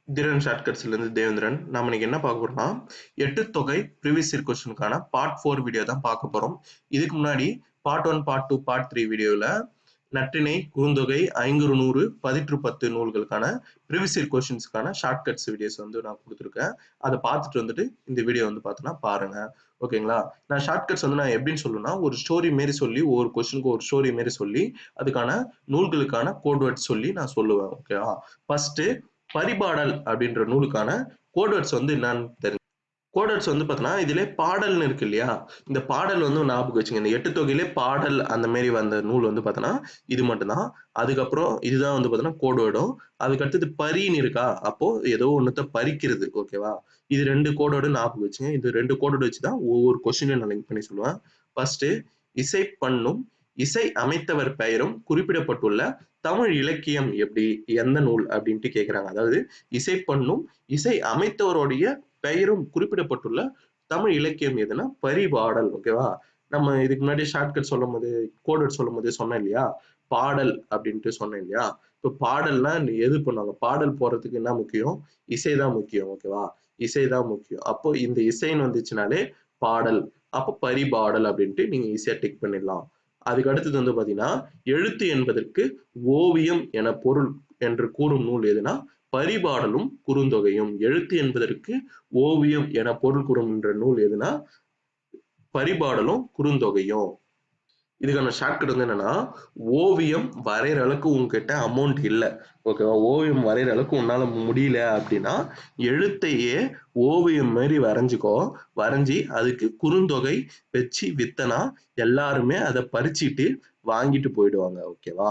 திறன் ஷார்ட்கட்ஸ்லேருந்து தேவேந்திரன். நாம இன்னைக்கு என்ன பார்க்க போறோம்னா, எட்டுத்தொகை ப்ரீவியஸ் இயர் கொஸ்டினுக்கான பார்ட் 4 வீடியோ தான் பார்க்க போறோம். இதுக்கு முன்னாடி பார்ட் 1, பார்ட் 2, பார்ட் 3 வீடியோவில் நற்றிணை, குறுந்தொகை, ஐங்குறு நூறு, பதிற்று 10 நூல்களுக்கான ப்ரீவியஸ் இயர் கொஸ்டின்ஸ்க்கான ஷார்ட்கட்ஸ் வீடியோஸ் வந்து நான் கொடுத்துருக்கேன். அதை பார்த்துட்டு வந்துட்டு இந்த வீடியோ வந்து பார்த்தோன்னா பாருங்க. ஓகேங்களா? நான் ஷார்ட்கட்ஸ் வந்து நான் எப்படின்னு சொல்லணும்னா, ஒரு ஸ்டோரி மாரி சொல்லி, ஒவ்வொரு கொஸ்டினுக்கு ஒரு ஸ்டோரி மாரி சொல்லி, அதுக்கான நூல்களுக்கான கோட் வேர்ட்ஸ் சொல்லி நான் சொல்லுவேன். ஓகேவா? ஃபர்ஸ்ட் பரிபாடல் அப்படின்ற நூலுக்கான கோட்வேர்ட்ஸ் வந்து என்னன்னு தெரியும். கோட்வேர்ட்ஸ் வந்து பார்த்தோன்னா இதிலே பாடல்னு இருக்கு இல்லையா, இந்த பாடல் வந்து ஞாபகம் வச்சுங்க. இந்த எட்டு தொகையிலே பாடல் அந்த மாரி வந்த நூல் வந்து பார்த்தோன்னா இது மட்டும்தான். அதுக்கப்புறம் இதுதான் வந்து பார்த்தோன்னா கோட்வேர்டும். அதுக்கடுத்தது பரின்னு இருக்கா, அப்போ ஏதோ ஒன்றத்தை பறிக்கிறது. ஓகேவா? இது 2 கோட்வேர்டு ஞாபகம் வச்சுங்க. இது 2 கோட்வேர்டு வச்சு தான் ஒவ்வொரு கொஸ்டினையும் நான் லிங்க் பண்ணி சொல்லுவேன். ஃபர்ஸ்ட் இசை பண்ணும் இசை அமைத்தவர் பெயரும் குறிப்பிடப்பட்டுள்ள தமிழ் இலக்கியம் எப்படி, எந்த நூல் அப்படின்ட்டு கேட்குறாங்க. அதாவது இசை பண்ணும் இசை அமைத்தவருடைய பெயரும் குறிப்பிடப்பட்டுள்ள தமிழ் இலக்கியம் எதுனா பரிபாடல். ஓகேவா? நம்ம இதுக்கு முன்னாடி ஷார்ட்கட் சொல்லும் போது, கோடட் சொல்லும் போது சொன்னேன் இல்லையா, பாடல் அப்படின்ட்டு சொன்னேன் இல்லையா. இப்போ பாடல்னா எது பண்ணுவாங்க, பாடல் போறதுக்கு என்ன முக்கியம், இசைதான் முக்கியம். ஓகேவா? இசைதான் முக்கியம். அப்போ இந்த இசைன்னு வந்துச்சுனாலே பாடல், அப்போ பரிபாடல் அப்படின்ட்டு நீங்க ஈஸியா டிக் பண்ணிடலாம். அதுக்கு அடுத்தது வந்து பாத்தீங்கன்னா, எழுத்து என்பதற்கு ஓவியம் என பொருள் என்று கூறும் நூல் எதுனா பரிபாடலும் குறுந்தொகையும். எழுத்து என்பதற்கு ஓவியம் என பொருள் கூறும் என்ற நூல் எதுனா பரிபாடலும் குறுந்தொகையும். இதுக்கான ஷார்ட்கட் வந்து என்னன்னா, ஓவியம் வரைகிற அளவுக்கு உங்ககிட்ட அமௌண்ட் இல்லை. ஓகேவா? ஓவியம் வரைகிற அளவுக்கு உன்னால முடியல அப்படின்னா எழுத்தையே ஓவியம் மாதிரி வரைஞ்சிக்கோ. வரைஞ்சி அதுக்கு குறுந்தொகை வச்சு வித்தனா எல்லாருமே அதை பறிச்சுட்டு வாங்கிட்டு போயிடுவாங்க. ஓகேவா?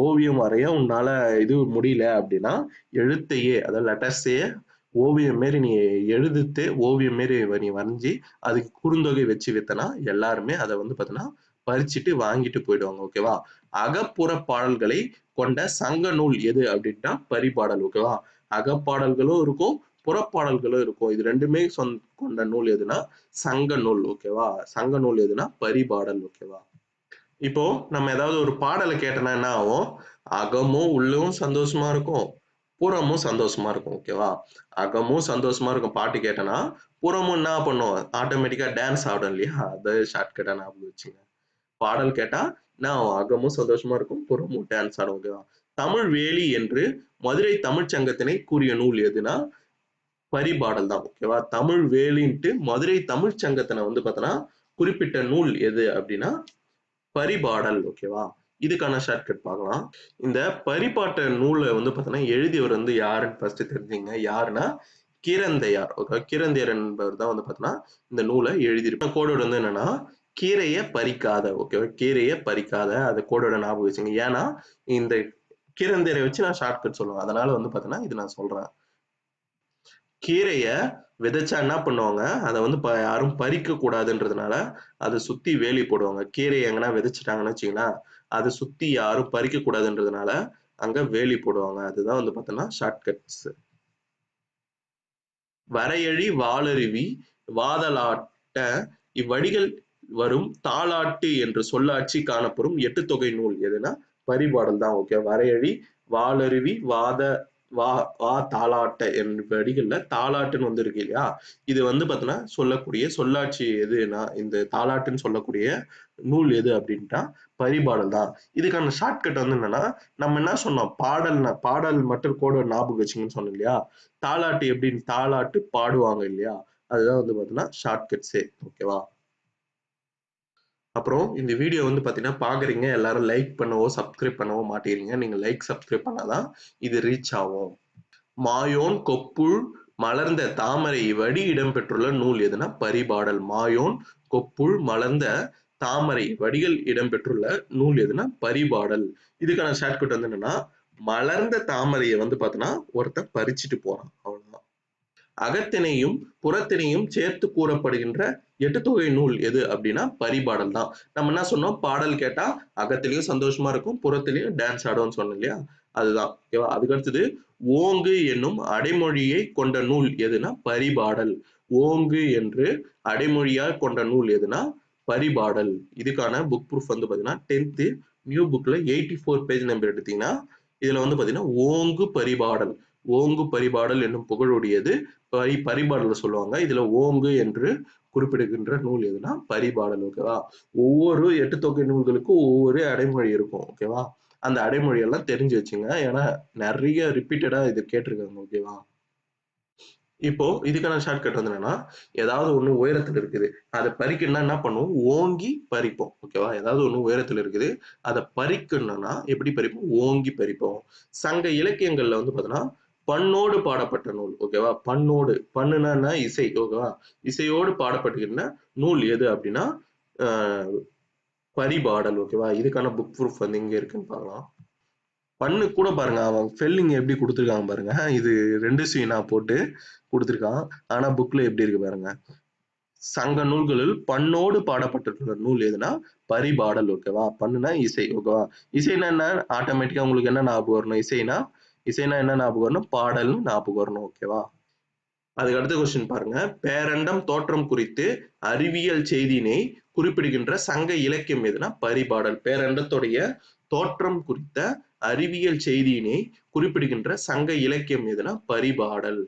ஓவியம் வரைய உன்னால இது முடியல அப்படின்னா எழுத்தையே, அதாவது லெட்டர்ஸையே ஓவியம் மாரி நீ எழுதிட்டு ஓவியம் மாரி நீ வரைஞ்சி அதுக்கு குறுந்தொகை வச்சு வித்தனா எல்லாருமே அதை வந்து பார்த்தீங்கன்னா பறிச்சுட்டு வாங்கிட்டு போயிடுவாங்க. ஓகேவா? அகப்புற பாடல்களை கொண்ட சங்க நூல் எது அப்படின்னா பரிபாடல். ஓகேவா? அகப்பாடல்களும் இருக்கும், புறப்பாடல்களும் இருக்கும். இது ரெண்டுமே கொண்ட நூல் எதுனா சங்க நூல். ஓகேவா? சங்க நூல் எதுனா பரிபாடல். ஓகேவா? இப்போ நம்ம ஏதாவது ஒரு பாடலை கேட்டோம்னா என்ன ஆகும், அகமும் உள்ளவும் சந்தோஷமா இருக்கும், புறமும் சந்தோஷமா இருக்கும். ஓகேவா? அகமும் சந்தோஷமா இருக்கும் பாட்டு கேட்டனா, புறமும் என்ன பண்ணும், ஆட்டோமேட்டிக்கா டான்ஸ் ஆடும் இல்லையா. அது ஷார்ட்கட்டா ஞாபகம் வச்சுங்க. பாடல் கேட்டா நான் அகமும் சந்தோஷமா இருக்கும், புறமும் டான்ஸ் ஆடும். ஓகேவா? தமிழ் வேலி என்று மதுரை தமிழ் சங்கத்தினை கூறிய நூல் எதுனா பரிபாடல் தான். ஓகேவா? தமிழ் வேலின்ட்டு மதுரை தமிழ் சங்கத்தினை வந்து பார்த்தோன்னா குறிப்பிட்ட நூல் எது அப்படின்னா பரிபாடல். ஓகேவா? இதுக்கான ஷார்ட்கட் பார்க்கலாம். இந்த பரிபாட்ட நூலை வந்து பார்த்தோன்னா எழுதியவர் வந்து யாருன்னு ஃபர்ஸ்ட் தெரிஞ்சுங்க. யாருன்னா கீரந்தையார். ஓகே, கீரந்தையார் என்பவர் தான் வந்து பார்த்தோன்னா இந்த நூலை எழுதியிருப்பார். கோடோடு வந்து என்னன்னா கீரையை பறிக்காத. ஓகேவா? கீரையை பறிக்காத, அது கோடோட ஞாபகம் வச்சுங்க. ஏன்னா இந்த கீரந்தையரை வச்சு நான் ஷார்ட்கட் சொல்லுவேன். அதனால வந்து பார்த்தோன்னா இது நான் சொல்றேன். கீரையை விதைச்சா என்ன பண்ணுவாங்க, அதை வந்து யாரும் பறிக்க கூடாதுன்றதுனால அதை சுத்தி வேலி போடுவாங்க. கீரையை எங்கன்னா விதைச்சிட்டாங்கன்னு வச்சுங்களேன், அதை சுத்தி யாரும் பறிக்க கூடாதுன்றதுனால அங்க வேலி போடுவாங்க. அதுதான் வந்து பார்த்தோன்னா ஷார்ட்கட்ஸ். வரையழி வாளருவி வாதலாட்ட இவ்வடிகள் வரும் தாலாட்டு என்று சொல்லாட்சி காணப்படும் எட்டு தொகை நூல் எதுனா பரிபாடல் தான். ஓகே, வரையழி வாளருவி வா தாலாட்ட என்ற அடிகள்ல தாலாட்டுன்னு வந்து இருக்கு இல்லையா, இது வந்து பார்த்தோன்னா சொல்லக்கூடிய சொல்லாட்சி எதுனா இந்த தாலாட்டுன்னு சொல்லக்கூடிய நூல் எது அப்படின்ட்டா பரிபாடல் தான். இதுக்கான ஷார்ட்கட் வந்து என்னன்னா, நம்ம என்ன சொன்னோம், பாடல் மற்றும் கோட ஞாபகம் வச்சுங்கன்னு சொன்னோம் இல்லையா. தாலாட்டு எப்படின்னு, தாலாட்டு பாடுவாங்க இல்லையா, அதுதான் வந்து பார்த்தீங்கன்னா ஷார்ட்கட்ஸே. ஓகேவா? அப்புறம் இந்த வீடியோ வந்து பார்த்தீங்கன்னா பார்க்குறீங்க, எல்லாரும் லைக் பண்ணவோ சப்ஸ்கிரைப் பண்ணவோ மாட்டேங்கிறீங்க. நீங்கள் லைக் சப்ஸ்கிரைப் பண்ணாதான் இது ரீச் ஆகும். மாயோன் கொப்புள் மலர்ந்த தாமரை வடி இடம்பெற்றுள்ள நூல் எதுனா பரிபாடல். மாயோன் கொப்புள் மலர்ந்த தாமரை வடிகள் இடம்பெற்றுள்ள நூல் எதுனா பரிபாடல். இதுக்கான ஷார்ட்கட் வந்து என்னன்னா, மலர்ந்த தாமரையை வந்து பார்த்தோன்னா ஒருத்தன் பறிச்சுட்டு போறான், அவ்வளவுதான். அகத்தினையும் புறத்தினையும் சேர்த்து கூறப்படுகின்ற எட்டு தொகை நூல் எது அப்படின்னா பரிபாடல் தான். நம்ம என்ன சொன்னோம், பாடல் கேட்டா அகத்திலையும் சந்தோஷமா இருக்கும், புறத்திலையும் டான்ஸ் ஆடும்னு சொன்னோம் இல்லையா, அதுதான். ஓகேவா? அதுக்கு அடுத்தது ஓங்கு என்னும் அடைமொழியை கொண்ட நூல் எதுனா பரிபாடல். ஓங்கு என்று அடைமொழியாக கொண்ட நூல் எதுனா பரிபாடல். இதுக்கான புக் ப்ரூஃப் வந்து பாத்தீங்கன்னா 10th நியூ புக்ல 84 பேஜ் நம்பர் எடுத்தீங்கன்னா இதுல வந்து பாத்தீங்கன்னா ஓங்கு பரிபாடல், ஓங்கு பரிபாடல் என்னும் புகழுடையது பரிபாடல் சொல்லுவாங்க. இதுல ஓங்கு என்று குறிப்பிடுகின்ற நூல் எதுனா பரிபாடல். ஓகேவா? ஒவ்வொரு 8 தொகை நூல்களுக்கும் ஒவ்வொரு அடைமொழி இருக்கும். ஓகேவா? அந்த அடைமொழி எல்லாம் தெரிஞ்சு வச்சுங்க. ஏன்னா நிறைய ரிப்பீட்டடா இது கேட்டிருக்காங்க. ஓகேவா? இப்போ இதுக்கான ஷார்ட்கட் வந்து என்னன்னா, ஏதாவது ஒண்ணு உயரத்துல இருக்குது. அத பறிக்கணும்னா என்ன பண்ணுவோம்? ஓங்கி பறிப்போம். ஓகேவா? ஏதாவது ஒண்ணு உயரத்துல இருக்குது. அத பறிக்கணும்னா எப்படி பறிப்போம்? ஓங்கி பறிப்போம். சங்க இலக்கியங்கள்ல வந்து பார்த்தீங்கன்னா, பண்ணோடு பாடப்பட்ட நூல். ஓகேவா? பண்ணோடு. பண்ணுனா என்ன? இசை. ஓகேவா? இசையோடு பாடப்பட்டுகின்ற நூல் எது அப்படின்னா, அ பரிபாடல். ஓகேவா? இதுக்கான புக் ப்ரூஃப் வந்து எங்க இருக்குன்னு பார்க்கலாம். பண்ணு கூட பாருங்க. அவன் ஸ்பெல்லிங் எப்படி குடுத்துருக்காங்க பாருங்க. இது 2 சீனா போட்டு குடுத்துருக்கான். ஆனா புக்ல எப்படி இருக்கு பாருங்க. சங்க நூல்களில் பண்ணோடு பாடப்பட்டிருக்கிற நூல் எதுனா பரிபாடல். ஓகேவா? பண்ணுனா இசை. ஓகேவா? இசைனா என்ன? ஆட்டோமேட்டிக்கா உங்களுக்கு என்ன ஞாபகம் வரணும்? இசைனா என்ன ஞாபகம் வரணும்? பாடல்னு ஞாபகம் வரணும். ஓகேவா? அதுக்கு அடுத்த கொஸ்டின் பாருங்க. பேரண்டம் தோற்றம் குறித்து அறிவியல் செய்தியினை குறிப்பிடுகின்ற சங்க இலக்கியம் எதுனா பரிபாடல். பேரண்டத்துடைய தோற்றம் குறித்த அறிவியல் செய்தியினை குறிப்பிடுகின்ற சங்க இலக்கியம் எதுனா பரிபாடல்.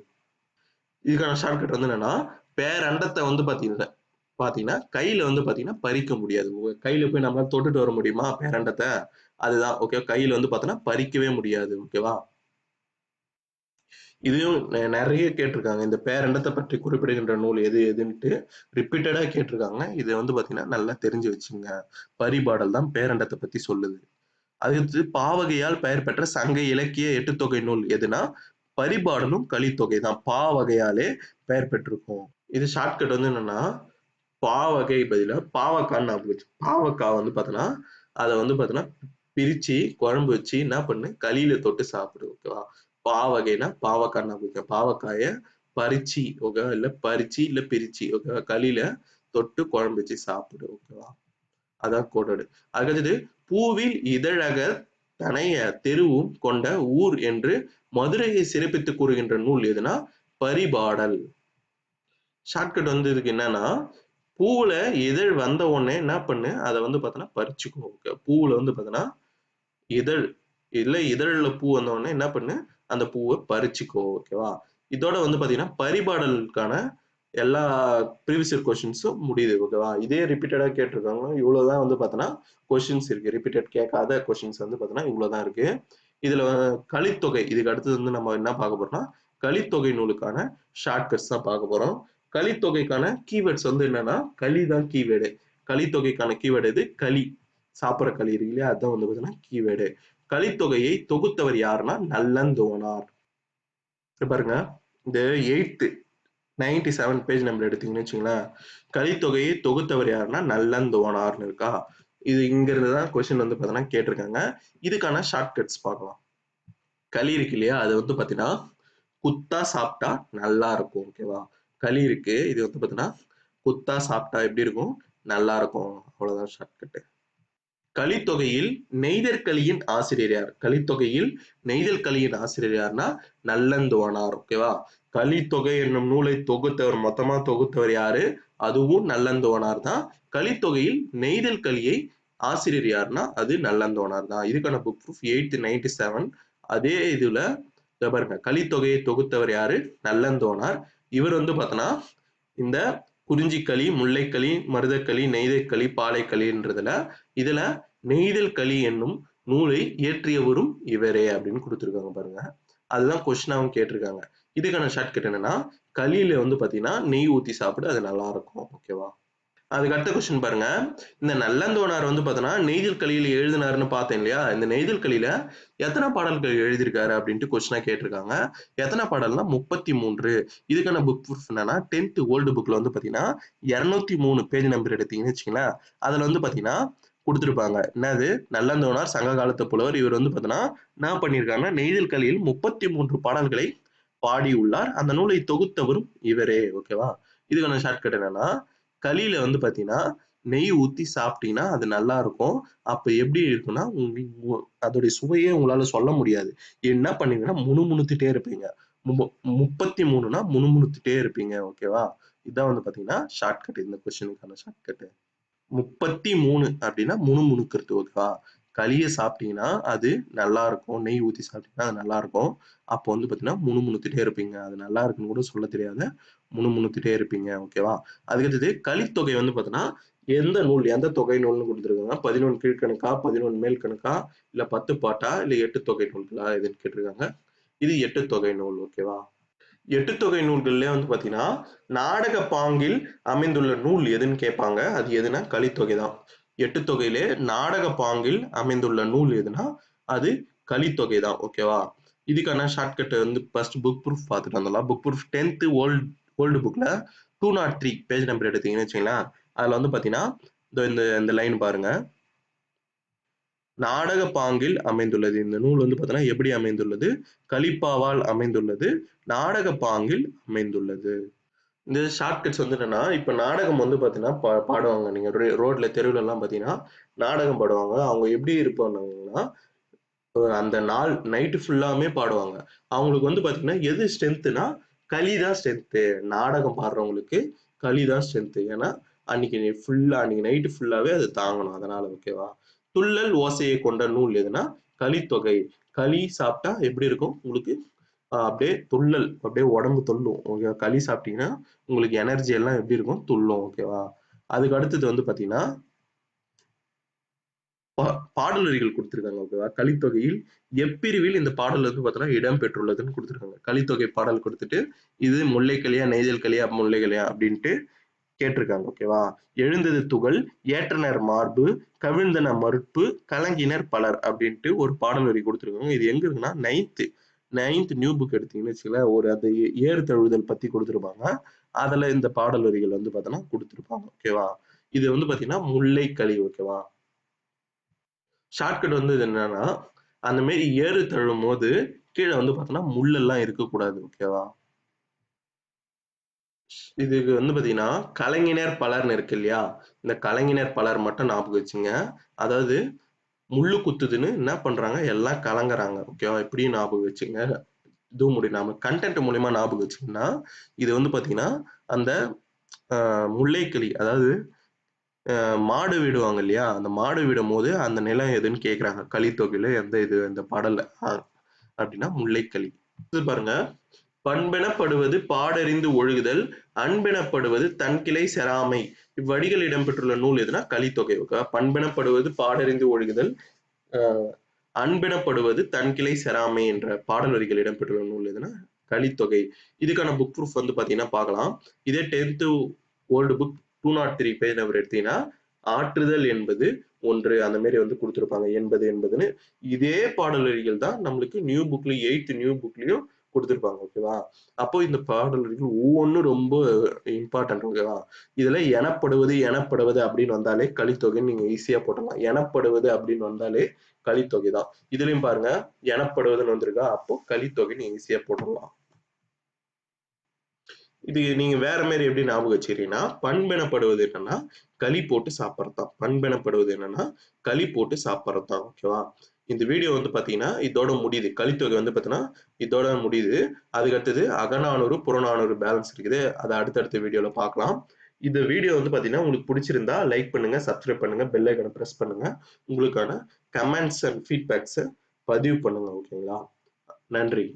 இதுக்கான ஷார்ட்கட் வந்து என்னன்னா, பேரண்டத்தை வந்து பாத்தீங்கன்னா கையில வந்து பாத்தீங்கன்னா பறிக்க முடியாது. கையில போய் நம்மளால தொட்டுட்டு வர முடியுமா பேரண்டத்தை? அதுதான். ஓகே. கையில வந்து பாத்தீங்கன்னா பறிக்கவே முடியாது. ஓகேவா? இதையும் நிறைய கேட்டிருக்காங்க. இந்த பேரண்டத்தை பற்றி குறிப்பிடுகின்ற நூல் எது எதுன்ட்டு ரிப்பீட்டடா கேட்டிருக்காங்க. இதை வந்து பாத்தீங்கன்னா நல்லா தெரிஞ்சு வச்சுங்க. பரிபாடல் தான் பேரண்டத்தை பத்தி சொல்லுது. அடுத்து பாவகையால் பெயர் பெற்ற சங்க இலக்கிய எட்டுத்தொகை நூல் எதுனா பரிபாடலும் கலித்தொகை தான். பாவகையாலே பெயர் பெற்றிருக்கும். இது ஷார்ட்கட் வந்து என்னன்னா, பாவகை பதிலா பாவக்கான்னு ஞாபகம் வச்சு. பாவக்காய் வந்து பாத்தீங்கன்னா, அதை வந்து பாத்தீங்கன்னா பிரிச்சு குழம்பு வச்சு என்ன பண்ணு களியில தொட்டு சாப்பிடு. ஓகேவா? பாவகைனா பாவக்காய் ஞாபகம் வைக்க. பாவக்காய பறிச்சு ஓகேவா? இல்ல பறிச்சு இல்ல பிரிச்சு ஓகேவா? களியில தொட்டு குழம்பு வச்சு சாப்பிடு. ஓகேவா? அதான் கோடடு. அடுத்தது பூவில் இதழக தனைய தெருவும் கொண்ட ஊர் என்று மதுரையை சிறப்பித்து கூறுகின்ற நூல் எதுனா பரிபாடல். ஷார்ட்கட் வந்து இதுக்கு என்னன்னா, பூவுல இதழ் வந்த உடனே என்ன பண்ணு அதை வந்து பார்த்தோன்னா பறிச்சுக்கோ. பூவுல வந்து பார்த்தோன்னா இதழ் இல்ல இதழ்ல பூ வந்த உடனே என்ன பண்ணு அந்த பூவை பறிச்சுக்கோ. ஓகேவா? இதோட வந்து பாத்தீங்கன்னா பரிபாடலுக்கான எல்லா ப்ரீவியஸ் இயர் கொஸ்டின்ஸும் முடியுது. ஓகேவா? இதே ரிப்பீட்டடா கேட்டிருக்காங்க. இவ்வளவுதான் வந்து பார்த்தோன்னா கொஸ்டின்ஸ் இருக்கு. ரிப்பீட்டட் கேட்காத கொஸ்டின்ஸ் வந்து பார்த்தோன்னா இவ்வளவுதான் இருக்கு. இதுல கலித்தொகை இதுக்கு அடுத்தது வந்து நம்ம என்ன பார்க்க போறோம்னா கலித்தொகை நூலுக்கான ஷார்ட்கட்ஸ் தான் பார்க்க போறோம். கலித்தொகைக்கான கீவேர்ட்ஸ் வந்து என்னன்னா களி தான் கீவேர்டு. கலித்தொகைக்கான கீவேர்டு எது? களி. சாப்பிட்ற களி இருக்கு இல்லையா? அதான் வந்து பார்த்தீங்கன்னா கீவேர்டு. கலித்தொகையை தொகுத்தவர் யாருன்னா நல்லந்தோனார். பாருங்க இந்த 8th 97 பேஜ் நம்பர் எடுத்தீங்கன்னு வச்சுங்களேன். கலித்தொகையை தொகுத்தவர் யாருன்னா நல்லந்தோனார்னு இருக்கா? இது இங்க இருந்து தான் கொஸ்டின் வந்து பார்த்தீங்கன்னா கேட்டிருக்காங்க. இதுக்கான ஷார்ட்கட்ஸ் பார்க்கலாம். களி இருக்கு இல்லையா? அது வந்து பார்த்தீங்கன்னா குத்தா சாப்பிட்டா நல்லா இருக்கும். ஓகேவா? களி இருக்கு. இது வந்து பார்த்தீங்கன்னா குத்தா சாப்பிட்டா எப்படி இருக்கும்? நல்லா இருக்கும். அவ்வளவுதான் ஷார்ட்கட். கலித்தொகையில் நெய்தற்களியின் ஆசிரியர் யார்? கலித்தொகையில் நெய்தல் களியின் ஆசிரியர் யாருன்னா நல்லந்தோனார். ஓகேவா? கலித்தொகை என்னும் நூலை தொகுத்தவர் மொத்தமா தொகுத்தவர் யாரு? அதுவும் நல்லந்தோனார் தான். கலித்தொகையில் நெய்தல் களியை ஆசிரியர் யாருன்னா அது நல்லந்தோனார் தான். இதுக்கான புக் ப்ரூஃப் 8th 97. அதே இதுல பாருங்க கலித்தொகையை தொகுத்தவர் யாரு? நல்லந்தோனார். இவர் வந்து பார்த்தோன்னா இந்த குறிஞ்சிக்களி, முல்லைக்களி, மருதக்களி, நெய்தல்களி, பாலைக்களின்றதுல இதுல நெய்தல் களி என்னும் நூலை இயற்றியவரும் இவரே அப்படின்னு கொடுத்துருக்காங்க பாருங்க. அதுதான் கொஸ்டினாவும் கேட்டிருக்காங்க. இதுக்கான ஷார்ட்கட் என்னன்னா களியில வந்து பாத்தீங்கன்னா நெய் ஊத்தி சாப்பிடு அது நல்லா இருக்கும். ஓகேவா? அதுக்கு அடுத்த கொஸ்டின் பாருங்க. இந்த நல்லந்தோனார் வந்து பார்த்தோன்னா நெய்தல் களியில எழுதினாருன்னு பார்த்தேன் இல்லையா? இந்த நெய்தல் களியில எத்தனை பாடல்கள் எழுதியிருக்காரு அப்படின்ட்டு கொஸ்டினா கேட்டிருக்காங்க. எத்தனை பாடல்னா 33. இதுக்கான புக் ப்ரூஃப் என்னன்னா 10th ஓல்டு புக்ல வந்து பார்த்தீங்கன்னா 203 பேஜ் நம்பர் எடுத்தீங்கன்னு வச்சுங்களேன். அதுல வந்து பார்த்தீங்கன்னா கொடுத்துருப்பாங்க. என்னது? நல்லந்தோனார் சங்க காலத்து புலவர். இவர் வந்து பார்த்தீங்கன்னா என்ன பண்ணியிருக்காருன்னா நெய்தல் களியில் 33 பாடல்களை பாடியுள்ளார். அந்த நூலை தொகுத்தவரும் இவரே. ஓகேவா? இதுக்கான ஷார்ட்கட் என்னன்னா களியில வந்து பாத்தீங்கன்னா நெய் ஊத்தி சாப்பிட்டீங்கன்னா அது நல்லா இருக்கும். அப்ப எப்படி இருக்கும்னா அதோடைய சுவையே உங்களால சொல்ல முடியாது. என்ன பண்ணுவீங்கன்னா முணுமுணுத்துட்டே இருப்பீங்க. 33னா முணுமுணுத்துட்டே இருப்பீங்க. ஓகேவா? இதான் வந்து பாத்தீங்கன்னா ஷார்ட்கட். இந்த கொஸ்டினுக்கான ஷார்ட்கட். 33 அப்படின்னா முணுமுணுக்கிறது. ஓகேவா? களியை சாப்பிட்டீங்கன்னா அது நல்லா இருக்கும். நெய் ஊத்தி சாப்பிட்டீங்கன்னா அது நல்லா இருக்கும். அப்போ வந்து பார்த்தீங்கன்னா, முணுமுணுத்துட்டே இருப்பீங்க. அது நல்லா இருக்குன்னு கூட சொல்ல தெரியாது. முணுமுணுத்துட்டே இருப்பீங்க. ஓகேவா? அதுக்கடுத்தது கலித்தொகை வந்து பார்த்தீங்கன்னா, எந்த நூல், எந்த தொகை நூல்னு குடுத்துருக்காங்க. 11 கீழ்க்கணக்கா, 11 மேல் கணக்கா, இல்ல 10 பாட்டா, இல்ல 8 தொகை நூல்களா எதுன்னு கேட்டிருக்காங்க. இது 8 தொகை நூல். ஓகேவா? 8 தொகை நூல்கள்லயே வந்து பார்த்தீங்கன்னா, நாடக பாங்கில் அமைந்துள்ள நூல் எதுன்னு கேட்பாங்க. அது எதுனா கலித்தொகை தான். 8 தொகையிலே நாடக பாங்கில் அமைந்துள்ள நூல் எதுனா, அது கலித்தொகை தான். ஓகேவா? இதுக்கான ஷார்ட்கட் வந்து ஃபர்ஸ்ட் புக் ப்ரூஃப் பார்த்துட்டு வந்துடலாம். புக் ப்ரூஃப் 10th ஓல்டு புக்ல 203 பேஜ் நம்பர் எடுத்தீங்கன்னு வச்சுங்களேன், அதுல வந்து பார்த்தீங்கன்னா, இந்த இந்த லைன் பாருங்க. நாடக பாங்கில் அமைந்துள்ளது. இந்த நூல் வந்து பார்த்தீங்கன்னா எப்படி அமைந்துள்ளது? கலிப்பாவால் அமைந்துள்ளது. நாடக பாங்கில் அமைந்துள்ளது. இந்த ஷார்ட்கட்ஸ் வந்து என்னன்னா, இப்ப நாடகம் வந்து பார்த்தீங்கன்னா, பாடுவாங்க. நீங்க ரோட்ல தெருவுல எல்லாம் பார்த்தீங்கன்னா, நாடகம் பாடுவாங்க. அவங்க எப்படி இருப்பாங்கன்னா, அந்த நாள் நைட் ஃபுல்லாமே பாடுவாங்க. அவங்களுக்கு வந்து பார்த்தீங்கன்னா, எது ஸ்ட்ரென்த்னா, களி தான் ஸ்ட்ரென்த். நாடகம் பாடுறவங்களுக்கு களி தான் ஸ்ட்ரென்த். ஏன்னா, அன்னைக்கு நைட் ஃபுல்லாவே அது தாங்கணும். அதனால ஓகேவா? துள்ளல் ஓசையை கொண்ட நூல் எதுனா, கலித்தொகை. களி சாப்பிட்டா எப்படி இருக்கும்? உங்களுக்கு அப்படியே துள்ளல், அப்படியே உடம்பு துள்ளும். ஓகே, களி சாப்பிட்டீங்கன்னா உங்களுக்கு எனர்ஜி எல்லாம் எப்படி இருக்கும்? துள்ளும். ஓகேவா? அதுக்கு அடுத்தது வந்து பார்த்தீங்கன்னா, பாடல் வரிகள் கொடுத்திருக்காங்க. ஓகேவா? கலித்தொகையில் எப்பிரிவில் இந்த பாடல் வந்து பார்த்தீங்கன்னா இடம் பெற்றுள்ளதுன்னு கொடுத்திருக்காங்க. கலித்தொகை பாடல் கொடுத்துட்டு இது முல்லைக்கலியா, நெய்தல் கலியா, முல்லைக்கலியா அப்படின்ட்டு கேட்டிருக்காங்க. ஓகேவா? எழுந்தது துகள், ஏற்றனர் மார்பு, கவிழ்ந்தன மறுப்பு, கலங்கினர் பலர் அப்படின்ட்டு ஒரு பாடல் வரி கொடுத்திருக்காங்க. இது எங்க இருக்குன்னா நைன்த் நியூ புக் எடுத்தீங்கன்னு வச்சுக்கோங்களேன், ஒரு அந்த ஏறு தழுவுதல் பத்தி கொடுத்திருப்பாங்க. அதுல இந்த பாடல் வரிகள் வந்து பார்த்தீங்கன்னா கொடுத்திருப்பாங்க. ஓகேவா? இது வந்து பார்த்தீங்கன்னா முல்லைக்கலி. ஓகேவா? ஷார்ட்கட் வந்து இது என்னன்னா, அந்த மாரி ஏறு தழுவும் போது கீழே வந்து பார்த்தோம்னா முள்ளெல்லாம் இருக்கக்கூடாது. ஓகேவா? இதுக்கு வந்து பார்த்தீங்கன்னா, கலைஞர் பலர்ன்னு இருக்கு இல்லையா? இந்த கலைஞர் பலர் மட்டும் ஞாபகம் வச்சுங்க. அதாவது முள்ளு குத்துதுன்னு என்ன பண்றாங்க? எல்லாம் கலங்குறாங்க. ஓகேவா? இப்படியும் ஞாபகம் வச்சுங்க. இதுவும் முடியும். நாம கன்டென்ட் மூலியமா ஞாபகம் வச்சுக்கணும்னா, இது வந்து பார்த்தீங்கன்னா, அந்த முல்லைக்கிளி அதாவது மாடு விடுவாங்க இல்லையா? அந்த மாடு விடும்போது அந்த நிலம் எதுன்னு கேட்குறாங்க. கலித்தொகையில எந்த இது இந்த பாடல்ல. அப்படின்னா முல்லைக்கலி. இது பாருங்க. பண்பெனப்படுவது பாடறிந்து ஒழுகுதல், அன்பெனப்படுவது தன்கிளை செராமை. இவ்வடிகள் இடம்பெற்றுள்ள நூல் எதுனா கலித்தொகை. ஓகேவா? பண்பெனப்படுவது பாடறிந்து ஒழுகுதல், அஹ் அன்பெனப்படுவது தன்கிளை செராமை என்ற பாடல் வரிகள் இடம்பெற்றுள்ள நூல் எதுனா கலித்தொகை. இதுக்கான புக் ப்ரூஃப் வந்து பாத்தீங்கன்னா பார்க்கலாம். இதே 10th old book 203 page number எடுத்தீங்கன்னா, ஆற்றுதல் என்பது ஒன்று அந்த மாதிரி வந்து கொடுத்திருப்பாங்க. என்பதுன்னு இதே பாடல் வரிகள் தான் நம்மளுக்கு நியூ புக்ல 8th நியூ புக்லயும் கொடுத்திருப்பாங்க. ஓகேவா? அப்போ இந்த பாடல் வரிகள் ஒவ்வொன்றும் ரொம்ப இம்பார்ட்டன்ட். ஓகேவா? இதுல எனப்படுவது அப்படின்னு வந்தாலே கலித்தொகைன்னு நீங்க ஈஸியா போட்டலாம். எனப்படுவது அப்படின்னு வந்தாலே கலித்தொகை தான். இதுலயும் பாருங்க, எனப்படுவதுன்னு வந்திருக்கா, அப்போ கலித்தொகை நீங்க ஈஸியா போட்டுடலாம். இது நீங்க வேற மாதிரி எப்படி ஞாபகம் வச்சுக்கிறீங்கன்னா, பண்பெனப்படுவது என்னன்னா களி போட்டு சாப்பிட்றது தான். பண்பெனப்படுவது என்னன்னா களி போட்டு சாப்பிட்றது தான். ஓகேவா? இந்த வீடியோ வந்து பாத்தீங்கன்னா இதோட முடியுது. கலித்தொகை வந்து பாத்தீங்கன்னா இதோட முடியுது. அதுக்கு அடுத்தது அகநானூறு, புறநானூறு பேலன்ஸ் இருக்குது. அதை அடுத்தடுத்த வீடியோல பார்க்கலாம். இந்த வீடியோ வந்து பாத்தீங்கன்னா உங்களுக்கு பிடிச்சிருந்தா லைக் பண்ணுங்க, சப்ஸ்கிரைப் பண்ணுங்க, பெல் ஐக்கனை பிரஸ் பண்ணுங்க. உங்களுக்கான கமெண்ட்ஸ் அண்ட் ஃபீட்பேக்ஸை பதிவு பண்ணுங்க. ஓகேங்களா? நன்றி.